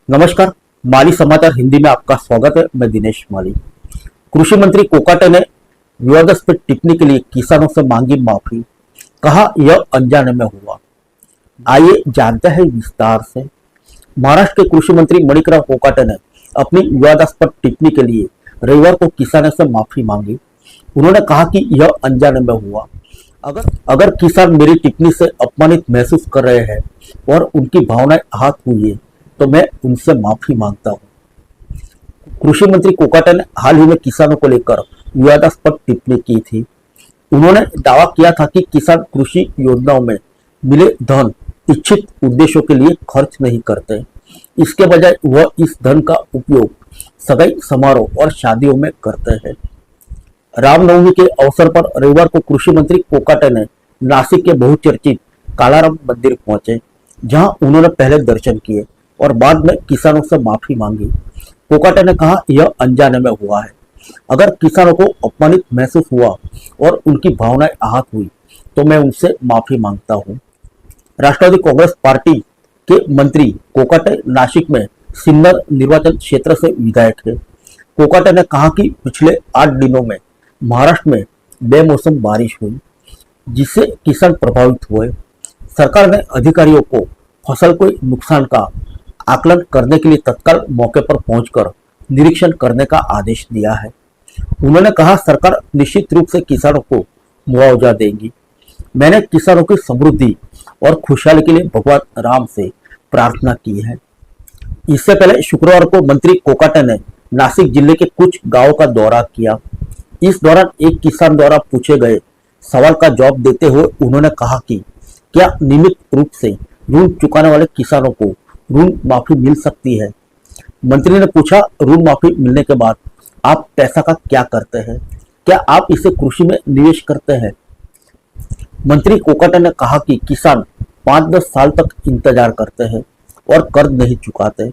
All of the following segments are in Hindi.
नमस्कार। माली समाचार हिंदी में आपका स्वागत है। मैं दिनेश माली। कृषि मंत्री कोकाटे ने विवादास्पद टिप्पणी के लिए किसानों से मांगी माफी, कहा यह अनजाने में हुआ। आइए जानते हैं विस्तार से। महाराष्ट्र के कृषि मंत्री मणिकराव कोकाटे ने अपनी विवादास्पद टिप्पणी के लिए रविवार को किसानों से माफी मांगी। उन्होंने कहा कि यह अनजाने में हुआ। अगर किसान मेरी टिप्पणी से अपमानित महसूस कर रहे हैं और उनकी भावनाएं आहत हुई है तो मैं उनसे माफी मांगता हूं। कृषि मंत्री कोकाटे ने हाल ही में किसानों को लेकर विवादास्पद टिप्पणी की थी। उन्होंने दावा किया था कि किसान कृषि योजनाओं में मिले धन इच्छित उद्देश्यों के लिए खर्च नहीं करते। इसके बजाय वह इस धन का उपयोग सगाई समारोह और शादियों में करते हैं। रामनवमी के अवसर पर रविवार को कृषि मंत्री कोकाटे ने नासिक के बहुचर्चित कालाराम मंदिर पहुंचे, जहां उन्होंने पहले दर्शन किए और बाद में किसानों से माफी मांगी। कोकाटे ने कहा यह अनजाने में हुआ है। अगर किसानों को अपमानित महसूस हुआ और उनकी भावनाएं आहत हुई तो मैं उनसे माफी मांगता हूं। राष्ट्रवादी कांग्रेस पार्टी के मंत्री कोकाटे नासिक में सिन्नर निर्वाचन क्षेत्र से विधायक है। कोकाटे ने कहा कि पिछले 8 दिनों में महाराष्ट्र में बेमौसम बारिश हुई, जिससे किसान प्रभावित हुए। सरकार ने अधिकारियों को फसल को नुकसान का आकलन करने के लिए तत्काल मौके पर पहुंचकर निरीक्षण करने का आदेश दिया है। उन्होंने कहा सरकार निश्चित रूप से किसानों को मुआवजा देगी। मैंने किसानों की समृद्धि और खुशहाली के लिए भगवान राम से प्रार्थना की है। इससे पहले शुक्रवार को मंत्री कोकाटे ने नासिक जिले के कुछ गांवों का दौरा किया। इस दौरान एक किसान द्वारा पूछे गए सवाल का जवाब देते हुए उन्होंने कहा कि क्या नियमित रूप से ऋण चुकाने वाले किसानों को ऋण माफी मिल सकती है। मंत्री ने पूछा, ऋण माफी मिलने के बाद आप पैसा का क्या करते हैं? क्या आप इसे कृषि में निवेश करते हैं? मंत्री कोकाटे ने कहा कि किसान 5-10 साल तक इंतजार करते हैं और कर्ज नहीं चुकाते।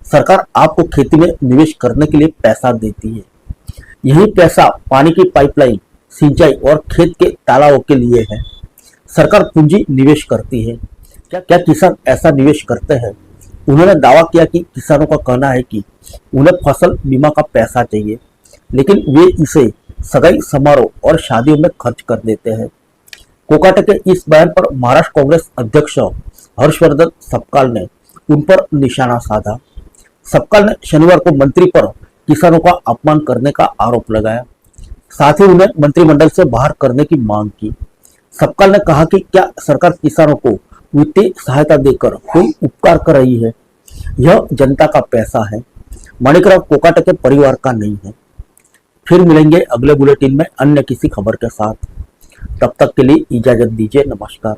सरकार आपको खेती में निवेश करने के लिए पैसा देती है। यही पैसा पानी की पाइपलाइन, सिंचाई और खेत के तालाबों के लिए है। सरकार पूंजी निवेश करती है। क्या किसान ऐसा निवेश करते हैं? उन्होंने दावा किया कि किसानों का कहना है कि उन्हें फसल बीमा का पैसा चाहिए, लेकिन वे इसे सगाई समारोह और शादियों में खर्च कर देते हैं। कोकाटे के इस बयान पर महाराष्ट्र कांग्रेस अध्यक्ष हर्षवर्धन सपकाल ने उन पर निशाना साधा। सपकाल ने शनिवार को मंत्री पर किसानों का अपमान करने का आरोप लगाया, साथ ही उन्हें मंत्रिमंडल से बाहर करने की मांग की। सपकाल ने कहा कि क्या सरकार किसानों को वित्तीय सहायता देकर कोई उपकार कर रही है? यह जनता का पैसा है, मणिकराव कोकाटे के परिवार का नहीं है। फिर मिलेंगे अगले बुलेटिन में अन्य किसी खबर के साथ। तब तक के लिए इजाजत दीजिए। नमस्कार।